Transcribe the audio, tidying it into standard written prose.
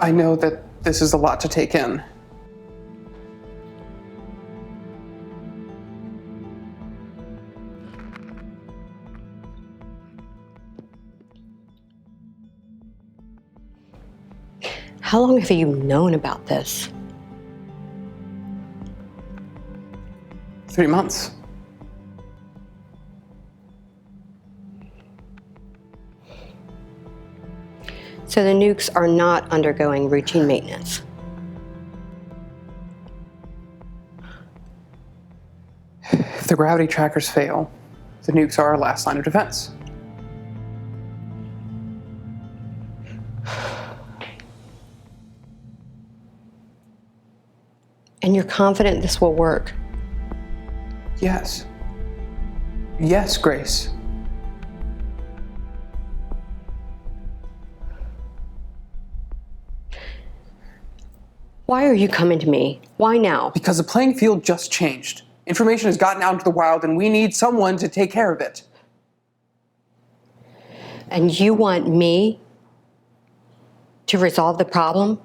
I know that this is a lot to take in. How long have you known about this? 3 months. So the nukes are not undergoing routine maintenance. If the gravity trackers fail, the nukes are our last line of defense. And you're confident this will work? Yes. Yes, Grace. Why are you coming to me? Why now? Because the playing field just changed. Information has gotten out into the wild and we need someone to take care of it. And you want me to resolve the problem?